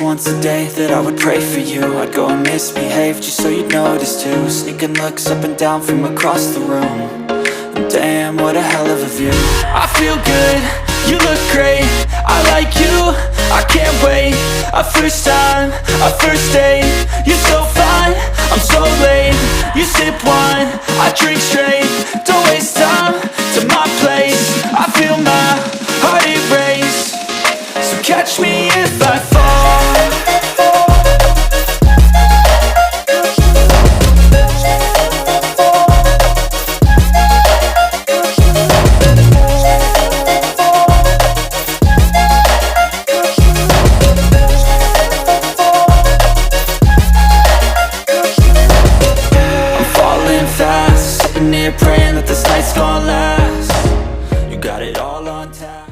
once a day that I would pray for you. I'd go and misbehave just so you'd notice too. Sneaking looks up and down from across the room. And damn, what a hell of a view. I feel good, you look great, I like you, I can't wait. A first time, a first date, you're so fine, I'm so late. You sip wine, I drink straight. Don't waste time to my place. I feel my heart erase. So catch me if I fall. Praying that this night's gonna last. You got it all on tap.